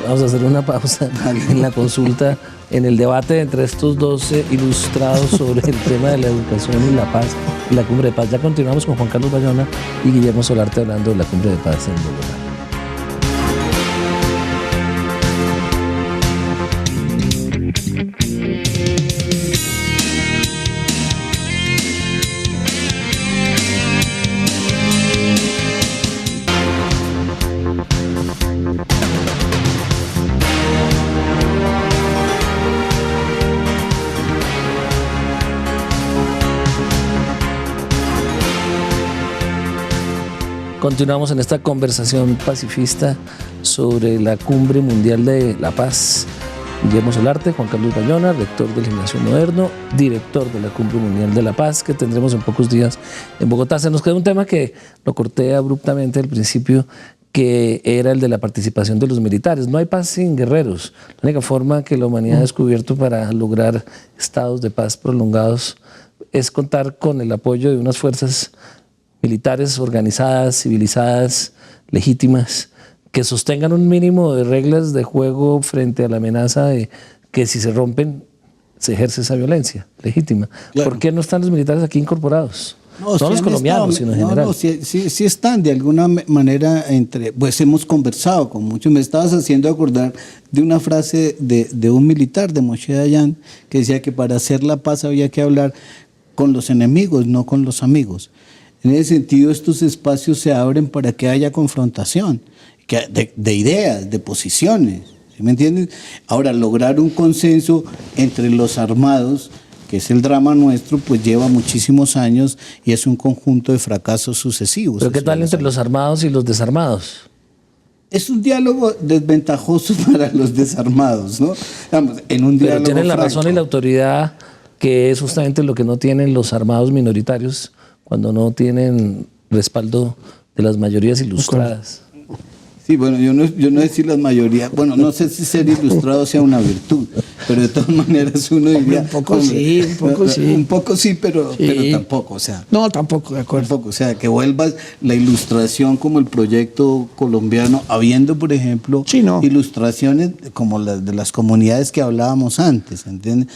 Vamos a hacer una pausa en la consulta, en el debate entre estos dos ilustrados sobre el tema de la educación y la paz, y la Cumbre de Paz. Ya continuamos con Juan Carlos Bayona y Guillermo Solarte hablando de la Cumbre de Paz en Bogotá. Continuamos en esta conversación pacifista sobre la Cumbre Mundial de la Paz. Guillermo Solarte, Juan Carlos Bayona, rector del Gimnasio Moderno, director de la Cumbre Mundial de la Paz, que tendremos en pocos días en Bogotá. Se nos queda un tema que lo corté abruptamente al principio, que era el de la participación de los militares. No hay paz sin guerreros. La única forma que la humanidad ha descubierto para lograr estados de paz prolongados es contar con el apoyo de unas fuerzas militares organizadas, civilizadas, legítimas, que sostengan un mínimo de reglas de juego frente a la amenaza de que si se rompen se ejerce esa violencia legítima. Claro. ¿Por qué no están los militares aquí incorporados? No los colombianos, sino en general. No, sí están de alguna manera pues hemos conversado con muchos. Me estabas haciendo acordar de una frase de un militar, de Moshe Dayan, que decía que para hacer la paz había que hablar con los enemigos, no con los amigos. En ese sentido, estos espacios se abren para que haya confrontación de ideas, de posiciones, ¿sí me entiendes? Ahora, lograr un consenso entre los armados, que es el drama nuestro, pues lleva muchísimos años y es un conjunto de fracasos sucesivos. ¿Pero qué tal entre los armados y los desarmados? Es un diálogo desventajoso para los desarmados, ¿no? Digamos, en un diálogo Pero tienen la franco. razón y la autoridad, que es justamente lo que no tienen los armados minoritarios, cuando no tienen respaldo de las mayorías ilustradas. Sí, bueno, yo no decir las mayorías, bueno, no sé si ser ilustrado sea una virtud, pero de todas maneras uno diría... Un poco sí, pero tampoco, o sea... No, tampoco, de acuerdo. Tampoco, o sea, que vuelvas la ilustración como el proyecto colombiano, habiendo, por ejemplo, ilustraciones como las de las comunidades que hablábamos antes, ¿entiendes?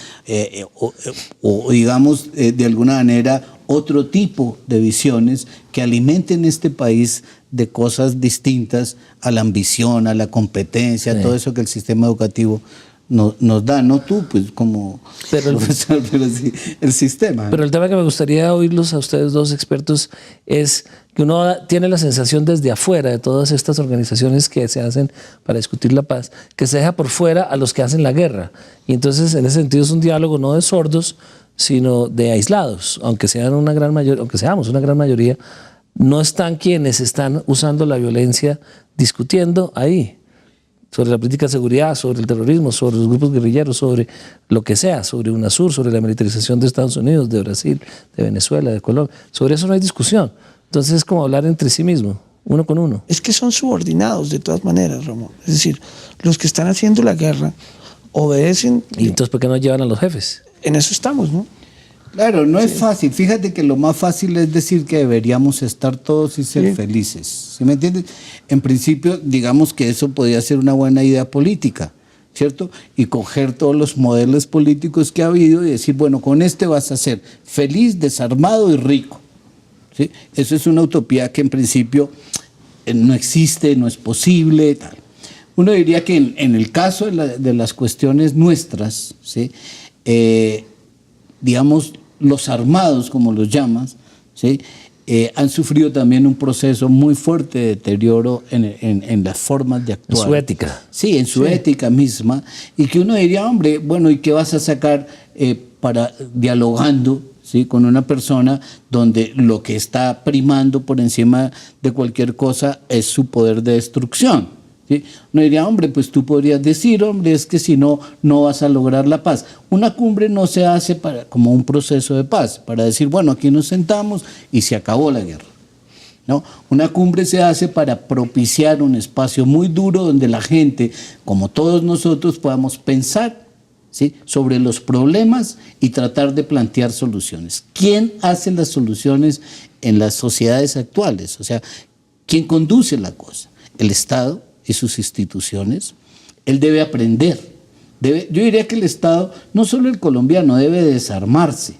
O digamos, de alguna manera, otro tipo de visiones que alimenten este país de cosas distintas a la ambición, a la competencia, a todo eso que el sistema educativo nos da, no tú, pues como profesor, pero sí el sistema. Pero el tema que me gustaría oírlos a ustedes dos expertos es que uno tiene la sensación desde afuera de todas estas organizaciones que se hacen para discutir la paz, que se deja por fuera a los que hacen la guerra. Y entonces, en ese sentido, es un diálogo no de sordos, sino de aislados, aunque seamos una gran mayoría, no están quienes están usando la violencia discutiendo ahí sobre la política de seguridad, sobre el terrorismo, sobre los grupos guerrilleros, sobre lo que sea, sobre UNASUR, sobre la militarización de Estados Unidos, de Brasil, de Venezuela, de Colombia. Sobre eso no hay discusión. Entonces es como hablar entre sí mismo, uno con uno. Es que son subordinados de todas maneras, Ramón. Es decir, los que están haciendo la guerra obedecen... ¿Y entonces por qué no llevan a los jefes? En eso estamos, ¿no? Claro, no es fácil. Fíjate que lo más fácil es decir que deberíamos estar todos y ser felices. ¿Sí me entiendes? En principio, digamos que eso podría ser una buena idea política, ¿cierto? Y coger todos los modelos políticos que ha habido y decir, bueno, con este vas a ser feliz, desarmado y rico. ¿Sí? Eso es una utopía que en principio no existe, no es posible, tal. Uno diría que en el caso de las cuestiones nuestras, ¿sí? Digamos, los armados, como los llamas, ¿sí? Han sufrido también un proceso muy fuerte de deterioro en las formas de actuar. En su ética. Sí, en su ética misma. Y que uno diría, hombre, bueno, ¿y qué vas a sacar para dialogando, ¿sí? Con una persona donde lo que está primando por encima de cualquier cosa es su poder de destrucción? ¿sí? Uno diría, hombre, pues tú podrías decir, hombre, es que si no, no vas a lograr la paz. Una cumbre no se hace como un proceso de paz, para decir, bueno, aquí nos sentamos y se acabó la guerra. ¿No? Una cumbre se hace para propiciar un espacio muy duro donde la gente, como todos nosotros, podamos pensar, ¿sí?, sobre los problemas y tratar de plantear soluciones. ¿Quién hace las soluciones en las sociedades actuales? O sea, ¿quién conduce la cosa? El Estado y sus instituciones. Él debe aprender. Yo diría que el Estado, no solo el colombiano, debe desarmarse.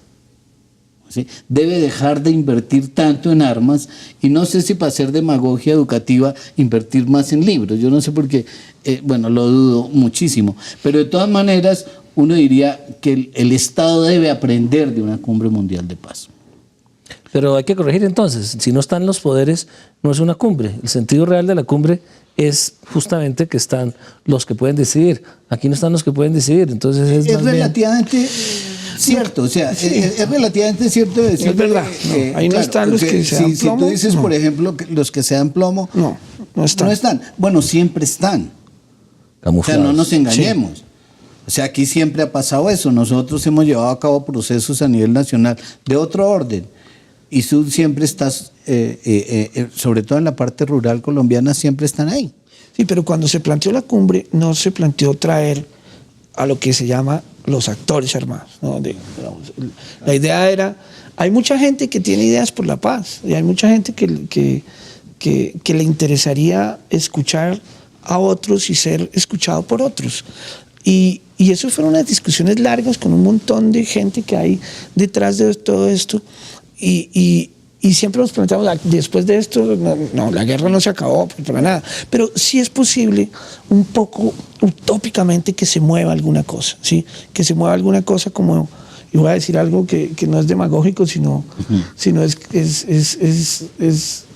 ¿Sí? Debe dejar de invertir tanto en armas y no sé si para hacer demagogia educativa invertir más en libros. Yo no sé por qué, bueno, lo dudo muchísimo. Pero de todas maneras, uno diría que el Estado debe aprender de una cumbre mundial de paz. Pero hay que corregir entonces, si no están los poderes, no es una cumbre. El sentido real de la cumbre es justamente que están los que pueden decidir. Aquí no están los que pueden decidir, entonces es más relativamente cierto, o sea, sí, es relativamente cierto decir. Es verdad, ahí no están los que se dan plomo. Si tú dices, por ejemplo, que los que se dan plomo, no están. Bueno, siempre están. Camuflados. O sea, no nos engañemos. Sí. O sea, aquí siempre ha pasado eso. Nosotros hemos llevado a cabo procesos a nivel nacional de otro orden. Y tú siempre estás, sobre todo en la parte rural colombiana, siempre están ahí. Sí, pero cuando se planteó la cumbre, no se planteó traer a lo que se llama los actores armados, ¿no? La idea era, hay mucha gente que tiene ideas por la paz, y hay mucha gente que le interesaría escuchar a otros y ser escuchado por otros. Y eso fueron unas discusiones largas con un montón de gente que hay detrás de todo esto. Y siempre nos planteamos, después de esto, no, la guerra no se acabó, para nada. Pero sí es posible, un poco utópicamente, que se mueva alguna cosa, ¿sí? Que se mueva alguna cosa como, y voy a decir algo que no es demagógico, sino es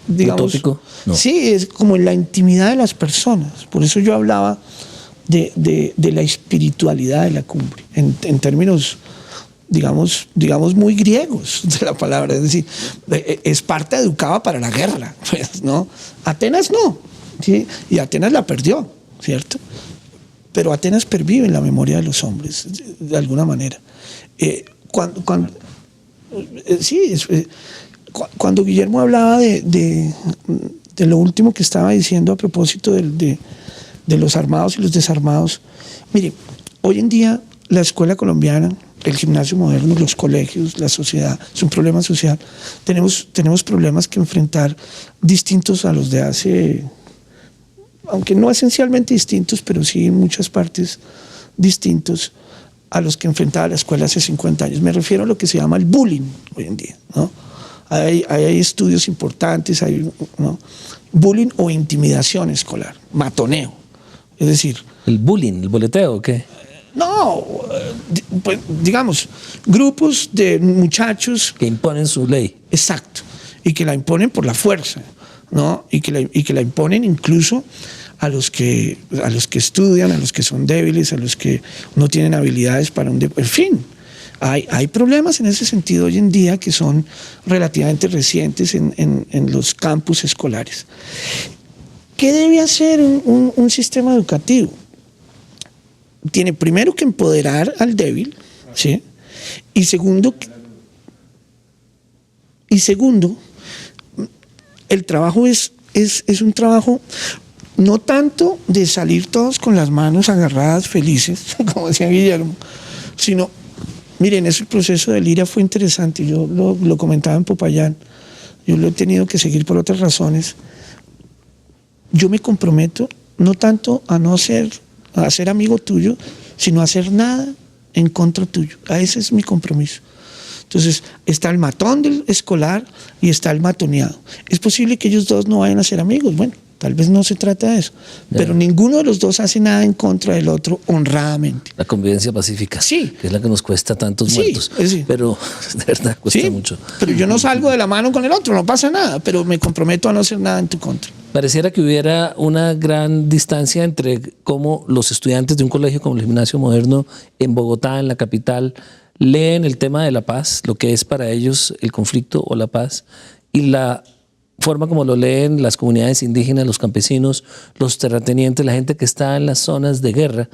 digamos... ¿Utópico? No. Sí, es como en la intimidad de las personas. Por eso yo hablaba de la espiritualidad de la cumbre, en términos... Digamos muy griegos de la palabra, es decir, Esparta educaba para la guerra, pues, ¿no? Atenas no, ¿sí? Y Atenas la perdió, ¿cierto? Pero Atenas pervive en la memoria de los hombres, de alguna manera. Cuando Guillermo hablaba de lo último que estaba diciendo a propósito de los armados y los desarmados, mire, hoy en día la escuela colombiana, el gimnasio moderno, los colegios, la sociedad, es un problema social. Tenemos problemas que enfrentar distintos a los de hace, aunque no esencialmente distintos, pero sí en muchas partes distintos a los que enfrentaba la escuela hace 50 años. Me refiero a lo que se llama el bullying hoy en día, ¿no? Hay estudios importantes, ¿no? Bullying o intimidación escolar, matoneo. Es decir... ¿El bullying, el boleteo o qué? No, pues, digamos, grupos de muchachos... Que imponen su ley. Exacto, y que la imponen por la fuerza, ¿no? Y que la imponen incluso a los que estudian, a los que son débiles, a los que no tienen habilidades para en fin, hay problemas en ese sentido hoy en día que son relativamente recientes en los campus escolares. ¿Qué debe hacer un sistema educativo? Tiene primero que empoderar al débil, ¿sí? Y segundo, el trabajo es un trabajo no tanto de salir todos con las manos agarradas felices, como decía Guillermo, sino, miren, ese proceso del IRA fue interesante, yo lo comentaba en Popayán, yo lo he tenido que seguir por otras razones. Yo me comprometo no tanto a ser amigo tuyo, sino a hacer nada en contra tuyo. Ese es mi compromiso. Entonces, está el matón del escolar y está el matoneado. Es posible que ellos dos no vayan a ser amigos. Bueno, tal vez no se trata de eso. Pero ninguno de los dos hace nada en contra del otro honradamente. La convivencia pacífica. Sí. Que es la que nos cuesta tantos muertos. Sí. Pero de verdad cuesta mucho. Pero yo no salgo de la mano con el otro, no pasa nada. Pero me comprometo a no hacer nada en tu contra. Pareciera que hubiera una gran distancia entre cómo los estudiantes de un colegio como el Gimnasio Moderno en Bogotá, en la capital, leen el tema de la paz, lo que es para ellos el conflicto o la paz, y la forma como lo leen las comunidades indígenas, los campesinos, los terratenientes, la gente que está en las zonas de guerra,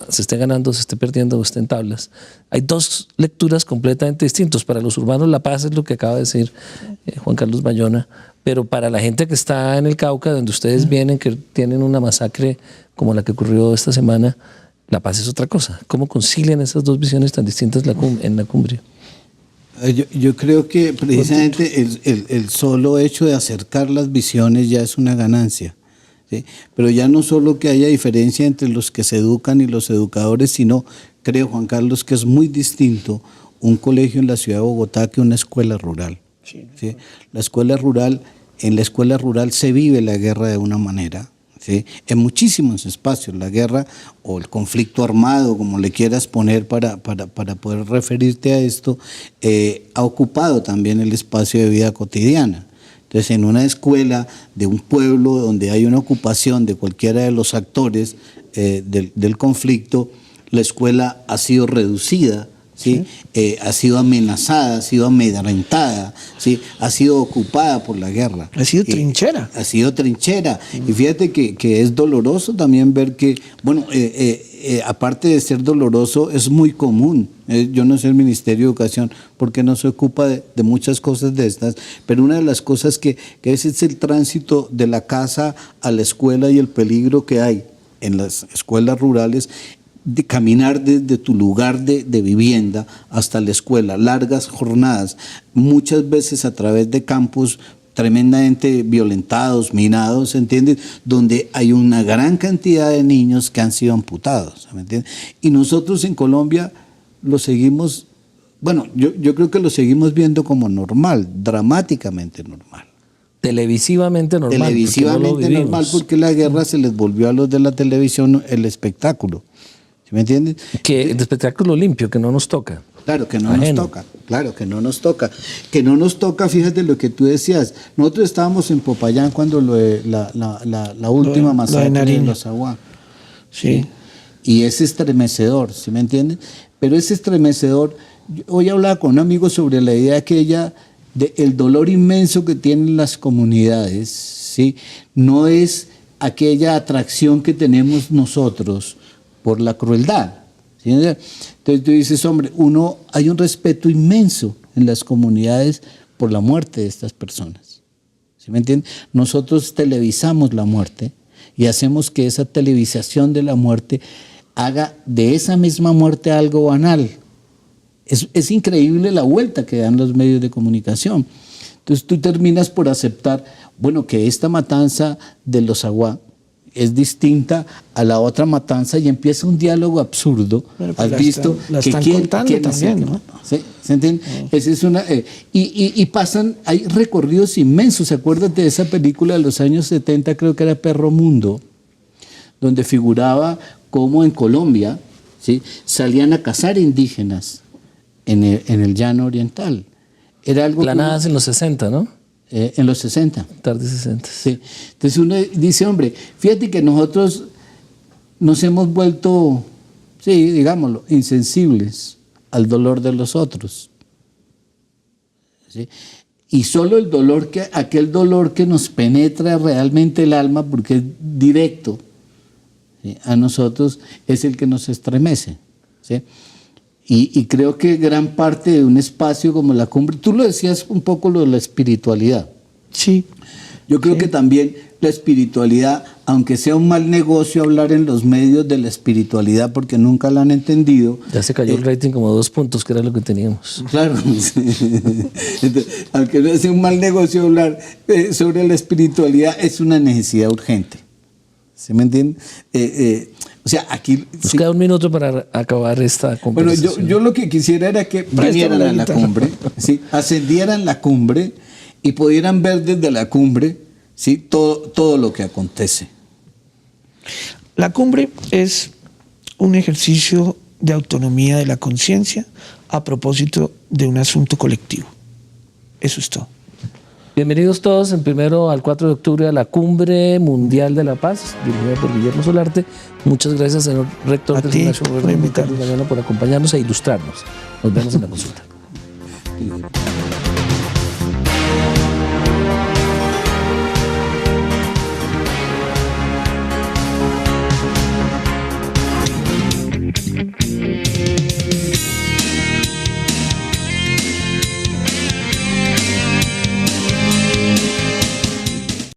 se esté ganando, se esté perdiendo o esté en tablas. Hay dos lecturas completamente distintas. Para los urbanos la paz es lo que acaba de decir Juan Carlos Bayona, pero para la gente que está en el Cauca, donde ustedes vienen, que tienen una masacre como la que ocurrió esta semana, la paz es otra cosa. ¿Cómo concilian esas dos visiones tan distintas en la cumbre? Yo creo que precisamente el solo hecho de acercar las visiones ya es una ganancia, ¿sí? Pero ya no solo que haya diferencia entre los que se educan y los educadores, sino, creo, Juan Carlos, que es muy distinto un colegio en la ciudad de Bogotá que una escuela rural. ¿Sí? En la escuela rural se vive la guerra de una manera, ¿sí? En muchísimos espacios, la guerra o el conflicto armado, como le quieras poner para poder referirte a esto, ha ocupado también el espacio de vida cotidiana. Entonces, en una escuela de un pueblo donde hay una ocupación de cualquiera de los actores del conflicto, la escuela ha sido reducida, ¿sí? Ha sido amenazada, ha sido amedrentada, ¿sí? Ha sido ocupada por la guerra. Ha sido trinchera. Ha sido trinchera. Y fíjate que es doloroso también ver que, bueno, aparte de ser doloroso, es muy común. Yo no sé el Ministerio de Educación porque no se ocupa de muchas cosas de estas, pero una de las cosas que es el tránsito de la casa a la escuela y el peligro que hay en las escuelas rurales, de caminar desde tu lugar de vivienda hasta la escuela, largas jornadas, muchas veces a través de campos tremendamente violentados, minados, ¿entiendes? Donde hay una gran cantidad de niños que han sido amputados, ¿me entiendes? Y nosotros en Colombia lo seguimos, bueno, yo creo que lo seguimos viendo como normal, dramáticamente normal. Televisivamente normal. Televisivamente normal, porque la guerra se les volvió a los de la televisión el espectáculo. ¿Me entiendes? Que el espectáculo limpio, que no nos toca. Claro, que no nos toca. Claro, que no nos toca. Que no nos toca, fíjate lo que tú decías. Nosotros estábamos en Popayán cuando la última masacre de los Aguá. Sí. Y es estremecedor, ¿sí me entiendes? Pero es estremecedor. Hoy hablaba con un amigo sobre la idea aquella de el dolor inmenso que tienen las comunidades, ¿sí? No es aquella atracción que tenemos nosotros por la crueldad, ¿sí? Entonces tú dices, hombre, hay un respeto inmenso en las comunidades por la muerte de estas personas, ¿sí me entiendes? Nosotros televisamos la muerte y hacemos que esa televisación de la muerte haga de esa misma muerte algo banal. Es increíble la vuelta que dan los medios de comunicación. Entonces tú terminas por aceptar, bueno, que esta matanza de los Aguá es distinta a la otra matanza y empieza un diálogo absurdo. Bueno, pues has visto la están contando también, ¿no? ¿Sí? ¿Se entiende? Esa es una, y pasan, hay recorridos inmensos. Acuérdate de esa película de los años 70, creo que era Perro Mundo, donde figuraba cómo en Colombia, ¿sí?, salían a cazar indígenas en el llano oriental. Era algo planadas en los 60, ¿no? En los 60. Tarde 60. Sí. Entonces uno dice, hombre, fíjate que nosotros nos hemos vuelto, sí, digámoslo, insensibles al dolor de los otros. ¿Sí? Y solo aquel dolor que nos penetra realmente el alma, porque es directo, ¿sí?, a nosotros, es el que nos estremece. ¿Sí? Y creo que gran parte de un espacio como la cumbre, tú lo decías un poco lo de la espiritualidad. Sí. Yo creo que también la espiritualidad, aunque sea un mal negocio hablar en los medios de la espiritualidad porque nunca la han entendido. Ya se cayó el rating como 2 puntos, que era lo que teníamos. Claro. Entonces, aunque no sea un mal negocio hablar sobre la espiritualidad, es una necesidad urgente. ¿Sí me entienden? O sea, aquí... Nos queda un minuto para acabar esta conversación. Bueno, yo lo que quisiera era que vinieran a la cumbre, ¿sí?, ascendieran la cumbre y pudieran ver desde la cumbre, ¿sí?, todo lo que acontece. La cumbre es un ejercicio de autonomía de la conciencia a propósito de un asunto colectivo. Eso es todo. Bienvenidos todos, en 1 al 4 de octubre, a la Cumbre Mundial de la Paz, dirigida por Guillermo Solarte. Muchas gracias, señor rector del Gimnasio Carlos Bayona, por acompañarnos e ilustrarnos. Nos vemos en la consulta.